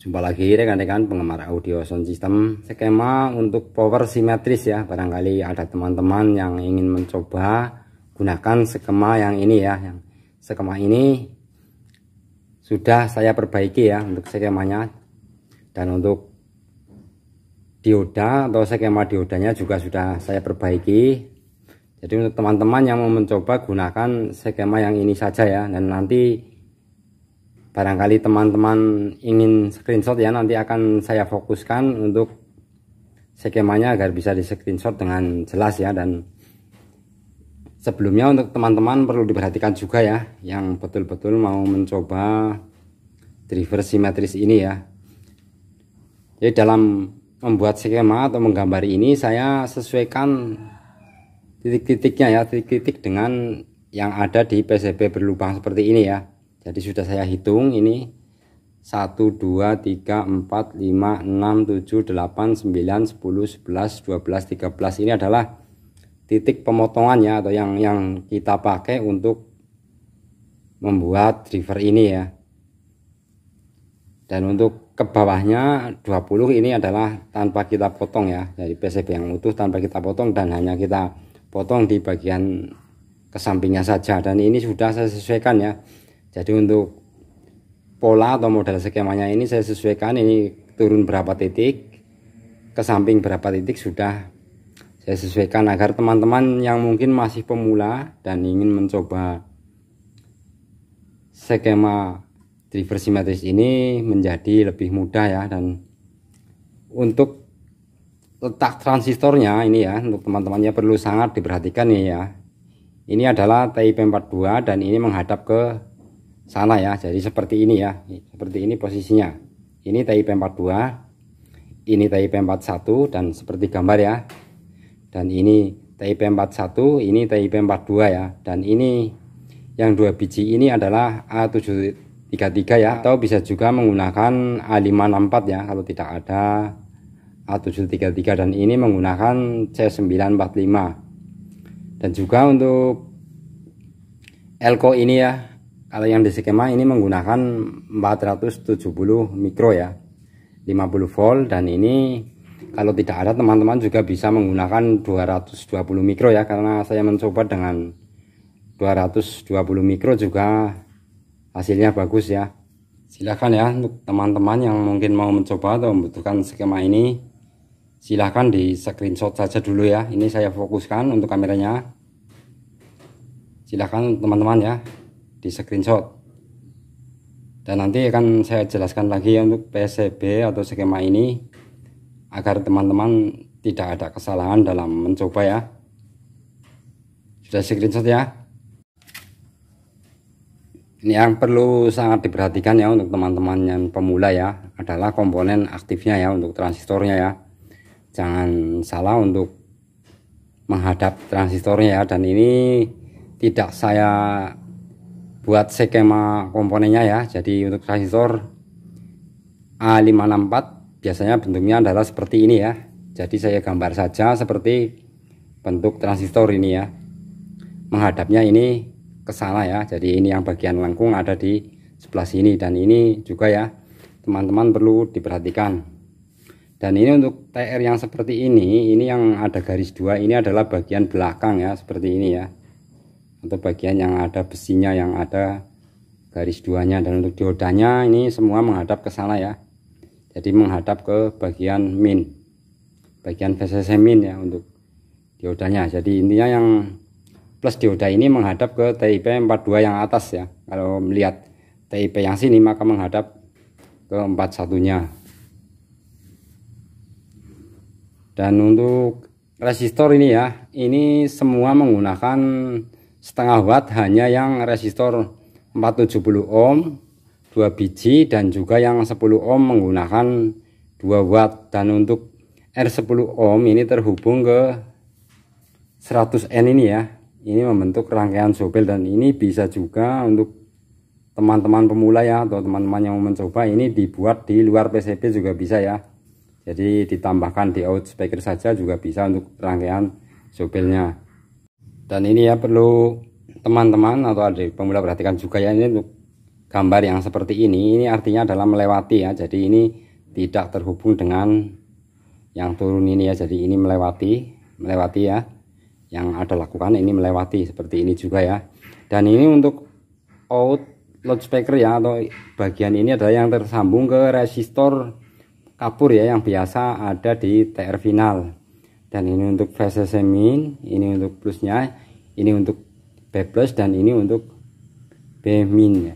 Jumpa lagi rekan-rekan penggemar audio sound system. Skema untuk power simetris ya. Barangkali ada teman-teman yang ingin mencoba gunakan skema yang ini ya. Yang skema ini sudah saya perbaiki ya untuk skemanya. Dan untuk dioda atau skema diodanya juga sudah saya perbaiki. Jadi untuk teman-teman yang mau mencoba gunakan skema yang ini saja ya. Dan nanti barangkali teman-teman ingin screenshot ya, nanti akan saya fokuskan untuk skemanya agar bisa di screenshot dengan jelas ya. Dan sebelumnya untuk teman-teman perlu diperhatikan juga ya, yang betul-betul mau mencoba driver simetris ini ya. Jadi dalam membuat skema atau menggambar ini saya sesuaikan titik-titiknya ya, titik-titik dengan yang ada di PCB berlubang seperti ini ya. Jadi sudah saya hitung ini 1, 2, 3, 4, 5, 6, 7, 8, 9, 10, 11, 12, 13. Ini adalah titik pemotongannya atau yang kita pakai untuk membuat driver ini ya. Dan untuk ke bawahnya 20 ini adalah tanpa kita potong ya. Jadi PCB yang utuh tanpa kita potong dan hanya kita potong di bagian ke sampingnya saja. Dan ini sudah saya sesuaikan ya. Jadi untuk pola atau model skemanya ini saya sesuaikan, ini turun berapa titik, ke samping berapa titik sudah saya sesuaikan agar teman-teman yang mungkin masih pemula dan ingin mencoba skema driver simetris ini menjadi lebih mudah ya. Dan untuk letak transistornya ini ya, untuk teman-temannya perlu sangat diperhatikan nih ya. Ini adalah TIP42 dan ini menghadap ke sana ya. Jadi seperti ini ya, seperti ini posisinya. Ini TIP42, ini TIP41 dan seperti gambar ya. Dan ini TIP41, ini TIP42 ya. Dan ini yang 2 biji ini adalah A733 ya, atau bisa juga menggunakan A564 ya kalau tidak ada A733. Dan ini menggunakan C945. Dan juga untuk elko ini ya, kalau yang di skema ini menggunakan 470 mikro ya, 50 volt. Dan ini kalau tidak ada teman-teman juga bisa menggunakan 220 mikro ya, karena saya mencoba dengan 220 mikro juga hasilnya bagus ya. Silahkan ya untuk teman-teman yang mungkin mau mencoba atau membutuhkan skema ini, silahkan di screenshot saja dulu ya. Ini saya fokuskan untuk kameranya. Silahkan teman-teman ya di screenshot, dan nanti akan saya jelaskan lagi ya untuk PCB atau skema ini agar teman-teman tidak ada kesalahan dalam mencoba ya. Sudah screenshot ya. Ini yang perlu sangat diperhatikan ya untuk teman-teman yang pemula ya, adalah komponen aktifnya ya untuk transistornya ya. Jangan salah untuk menghadap transistornya ya. Dan ini tidak saya buat skema komponennya ya. Jadi untuk transistor A564 biasanya bentuknya adalah seperti ini ya. Jadi saya gambar saja seperti bentuk transistor ini ya. Menghadapnya ini ke sana ya. Jadi ini yang bagian lengkung ada di sebelah sini. Dan ini juga ya teman-teman perlu diperhatikan. Dan ini untuk TR yang seperti ini yang ada garis 2 ini adalah bagian belakang ya, seperti ini ya, atau bagian yang ada besinya yang ada garis 2-nya. Dan untuk diodanya ini semua menghadap ke sana ya. Jadi menghadap ke bagian min, bagian VCC min ya untuk diodanya. Jadi intinya yang plus dioda ini menghadap ke TIP42 yang atas ya. Kalau melihat TIP yang sini maka menghadap ke 41-nya. Dan untuk resistor ini ya, ini semua menggunakan setengah watt, hanya yang resistor 470 ohm 2 biji, dan juga yang 10 ohm menggunakan 2 watt. Dan untuk R10 ohm ini terhubung ke 100N ini ya. Ini membentuk rangkaian sobel, dan ini bisa juga untuk teman-teman pemula ya, atau teman-teman yang mau mencoba ini dibuat di luar PCB juga bisa ya. Jadi ditambahkan di out speaker saja juga bisa untuk rangkaian sobelnya. Dan ini ya perlu teman-teman atau adik pemula perhatikan juga ya, ini untuk gambar yang seperti ini artinya adalah melewati ya. Jadi ini tidak terhubung dengan yang turun ini ya. Jadi ini melewati ya. Yang ada lakukan ini melewati seperti ini juga ya. Dan ini untuk out loudspeaker ya, atau bagian ini adalah yang tersambung ke resistor kapur ya, yang biasa ada di TR final. Dan ini untuk VCC min, ini untuk plusnya, ini untuk B plus, dan ini untuk B min ya.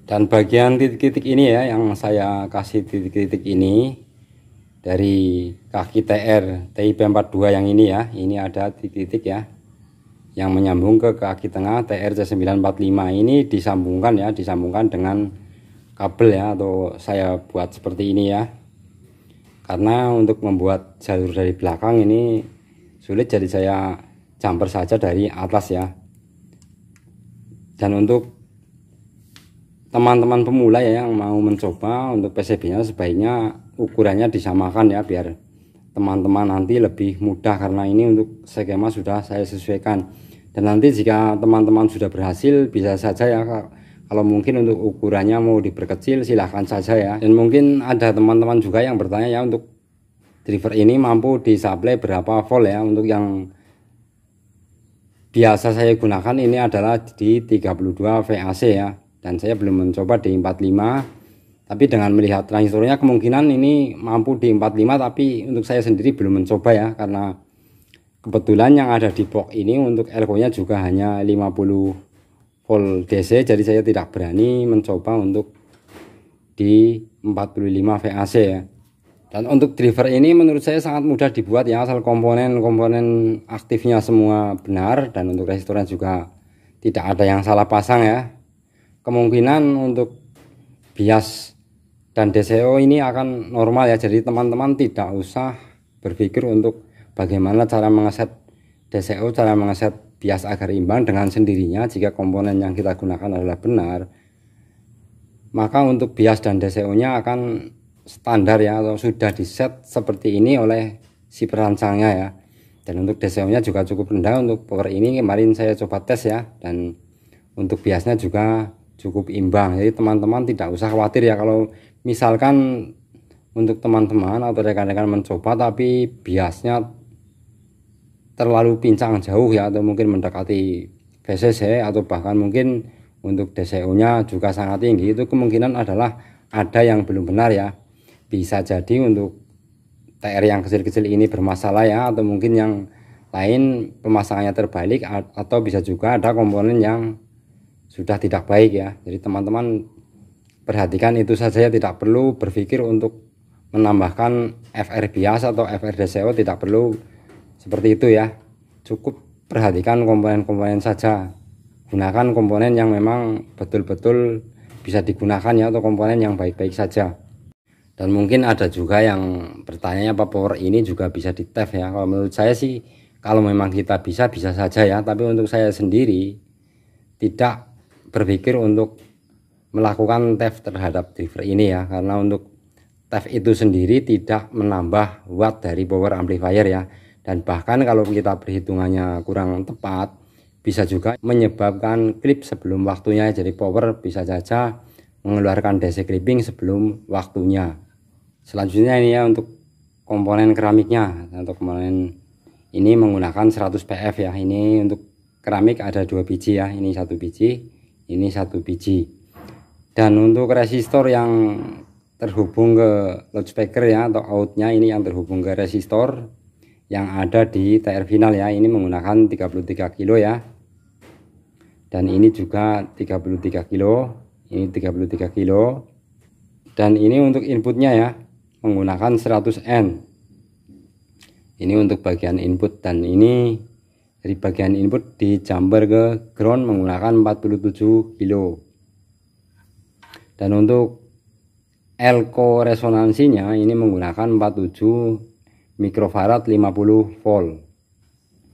Dan bagian titik-titik ini ya, yang saya kasih titik-titik ini dari kaki TR TIP42 yang ini ya, ini ada titik-titik ya yang menyambung ke kaki tengah TR C945. Ini disambungkan ya, disambungkan dengan kabel ya, atau saya buat seperti ini ya, karena untuk membuat jalur dari belakang ini sulit, jadi saya jumper saja dari atas ya. Dan untuk teman-teman pemula ya yang mau mencoba, untuk PCB nya sebaiknya ukurannya disamakan ya, biar teman-teman nanti lebih mudah, karena ini untuk skema sudah saya sesuaikan. Dan nanti jika teman-teman sudah berhasil, bisa saja ya, kalau mungkin untuk ukurannya mau diperkecil silahkan saja ya. Dan mungkin ada teman-teman juga yang bertanya ya, untuk driver ini mampu disuplai berapa volt ya. Untuk yang biasa saya gunakan ini adalah di 32 VAC ya, dan saya belum mencoba di 45, tapi dengan melihat transistornya kemungkinan ini mampu di 45, tapi untuk saya sendiri belum mencoba ya, karena kebetulan yang ada di box ini untuk elko nya juga hanya 50 volt DC, jadi saya tidak berani mencoba untuk di 45 VAC ya. Dan untuk driver ini menurut saya sangat mudah dibuat ya, asal komponen-komponen aktifnya semua benar, dan untuk resistornya juga tidak ada yang salah pasang ya. Kemungkinan untuk bias dan DCO ini akan normal ya, jadi teman-teman tidak usah berpikir untuk bagaimana cara mengeset DCO, cara mengeset bias agar imbang dengan sendirinya. Jika komponen yang kita gunakan adalah benar, maka untuk bias dan DCO nya akan standar ya, atau sudah di set seperti ini oleh si perancangnya ya. Dan untuk DCO nya juga cukup rendah. Untuk power ini kemarin saya coba tes ya, dan untuk biasnya juga cukup imbang. Jadi teman-teman tidak usah khawatir ya, kalau misalkan untuk teman-teman atau rekan-rekan mencoba tapi biasnya terlalu pincang jauh ya, atau mungkin mendekati VCC, atau bahkan mungkin untuk DCO nya juga sangat tinggi, itu kemungkinan adalah ada yang belum benar ya. Bisa jadi untuk TR yang kecil-kecil ini bermasalah ya, atau mungkin yang lain pemasangannya terbalik, atau bisa juga ada komponen yang sudah tidak baik ya. Jadi teman-teman perhatikan itu saja ya, tidak perlu berpikir untuk menambahkan FR bias atau FR DCO, tidak perlu seperti itu ya. Cukup perhatikan komponen-komponen saja, gunakan komponen yang memang betul-betul bisa digunakan ya, atau komponen yang baik-baik saja. Dan mungkin ada juga yang bertanya apa power ini juga bisa di TEF ya. Kalau menurut saya sih, kalau memang kita bisa saja ya, tapi untuk saya sendiri tidak berpikir untuk melakukan TEF terhadap driver ini ya, karena untuk TEF itu sendiri tidak menambah watt dari power amplifier ya, dan bahkan kalau kita perhitungannya kurang tepat bisa juga menyebabkan klip sebelum waktunya. Jadi power bisa saja mengeluarkan DC clipping sebelum waktunya. Selanjutnya ini ya, untuk komponen keramiknya. Untuk komponen ini menggunakan 100 PF ya. Ini untuk keramik ada 2 biji ya, ini 1 biji, ini 1 biji. Dan untuk resistor yang terhubung ke loudspeaker ya, atau outnya ini yang terhubung ke resistor yang ada di TR final ya, ini menggunakan 33 kilo ya. Dan ini juga 33 kilo, ini 33 kilo. Dan ini untuk inputnya ya, menggunakan 100N. Ini untuk bagian input, dan ini dari bagian input di jumper ke ground menggunakan 47 kilo. Dan untuk elko resonansinya ini menggunakan 47 mikrofarad 50 volt.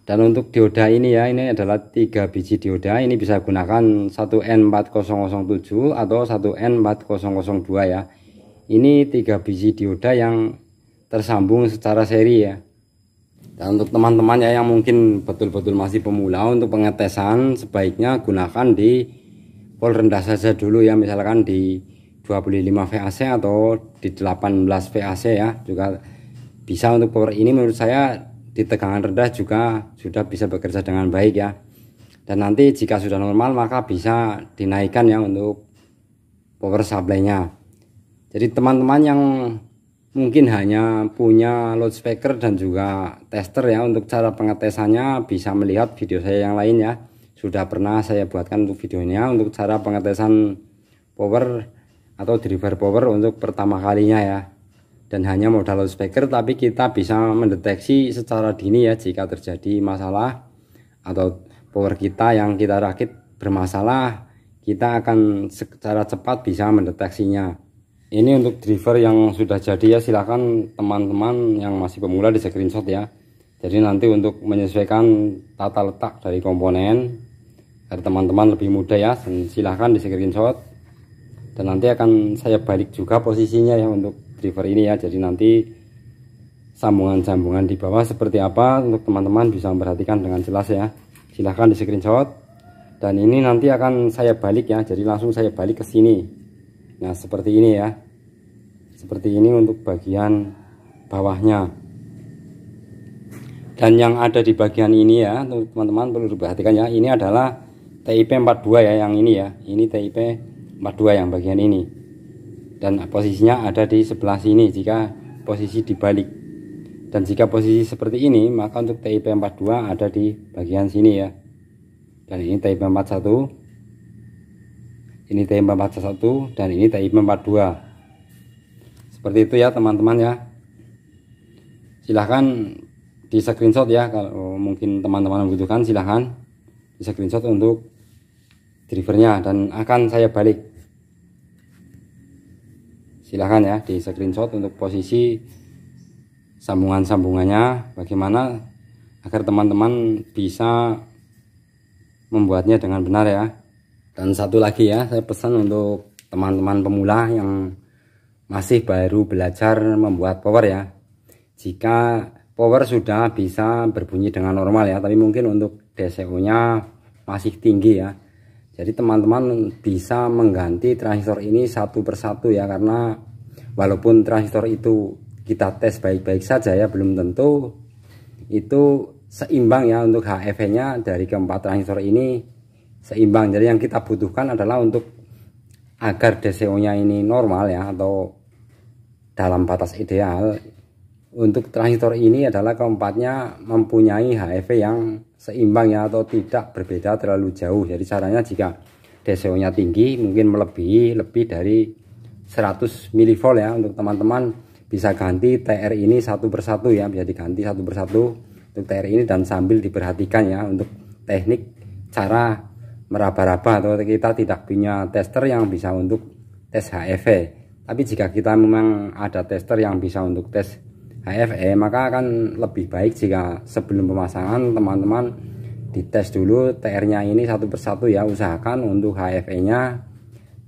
Dan untuk dioda ini ya, ini adalah 3 biji dioda. Ini bisa gunakan 1N4007 atau 1N4002 ya. Ini 3 biji dioda yang tersambung secara seri ya. Dan untuk teman-teman ya yang mungkin betul-betul masih pemula, untuk pengetesan sebaiknya gunakan di volt rendah saja dulu ya, misalkan di 25 VAC atau di 18 VAC ya, juga bisa. Untuk power ini menurut saya di tegangan rendah juga sudah bisa bekerja dengan baik ya. Dan nanti jika sudah normal maka bisa dinaikkan ya untuk power supply-nya. Jadi teman-teman yang mungkin hanya punya loudspeaker dan juga tester ya, untuk cara pengetesannya bisa melihat video saya yang lain ya. Sudah pernah saya buatkan untuk videonya untuk cara pengetesan power atau driver power untuk pertama kalinya ya. Dan hanya modal loudspeaker, tapi kita bisa mendeteksi secara dini ya jika terjadi masalah atau power kita yang kita rakit bermasalah, kita akan secara cepat bisa mendeteksinya. Ini untuk driver yang sudah jadi ya, silahkan teman-teman yang masih pemula di screenshot ya. Jadi nanti untuk menyesuaikan tata letak dari komponen agar teman-teman lebih mudah ya, silahkan di screenshot. Dan nanti akan saya balik juga posisinya ya untuk driver ini ya. Jadi nanti sambungan-sambungan di bawah seperti apa untuk teman-teman bisa memperhatikan dengan jelas ya. Silahkan di screenshot. Dan ini nanti akan saya balik ya, jadi langsung saya balik ke sini. Nah seperti ini ya, seperti ini untuk bagian bawahnya. Dan yang ada di bagian ini ya, teman-teman perlu diperhatikan ya, ini adalah TIP 42 ya, yang ini ya, ini TIP 42 yang bagian ini. Dan posisinya ada di sebelah sini jika posisi dibalik. Dan jika posisi seperti ini, maka untuk TIP 42 ada di bagian sini ya. Dan ini TIP 41. Ini TIP 41 dan ini TIP 42. Seperti itu ya teman-teman ya. Silahkan di screenshot ya, kalau mungkin teman-teman membutuhkan silahkan di screenshot untuk drivernya dan akan saya balik. Silahkan ya di screenshot untuk posisi sambungan-sambungannya bagaimana agar teman-teman bisa membuatnya dengan benar ya. Dan satu lagi ya, saya pesan untuk teman-teman pemula yang masih baru belajar membuat power ya. Jika power sudah bisa berbunyi dengan normal ya, tapi mungkin untuk DCO nya masih tinggi ya. Jadi teman-teman bisa mengganti transistor ini satu persatu ya, karena walaupun transistor itu kita tes baik-baik saja ya, belum tentu itu seimbang ya untuk HEV nya dari keempat transistor ini seimbang. Jadi yang kita butuhkan adalah untuk agar DCO nya ini normal ya, atau dalam batas ideal, untuk transistor ini adalah keempatnya mempunyai HEV yang seimbang ya, atau tidak berbeda terlalu jauh. Jadi caranya jika DCO nya tinggi mungkin melebihi lebih dari 100 mV ya, untuk teman-teman bisa ganti TR ini satu persatu ya, bisa diganti satu persatu untuk TR ini. Dan sambil diperhatikan ya untuk teknik cara meraba-raba, atau kita tidak punya tester yang bisa untuk tes HEV, tapi jika kita memang ada tester yang bisa untuk tes HFE, maka akan lebih baik jika sebelum pemasangan teman-teman dites dulu TR nya ini satu persatu ya. Usahakan untuk HFE nya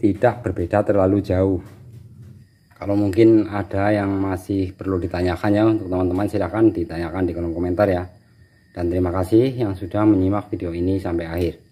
tidak berbeda terlalu jauh. Kalau mungkin ada yang masih perlu ditanyakan ya untuk teman-teman, silahkan ditanyakan di kolom komentar ya. Dan terima kasih yang sudah menyimak video ini sampai akhir.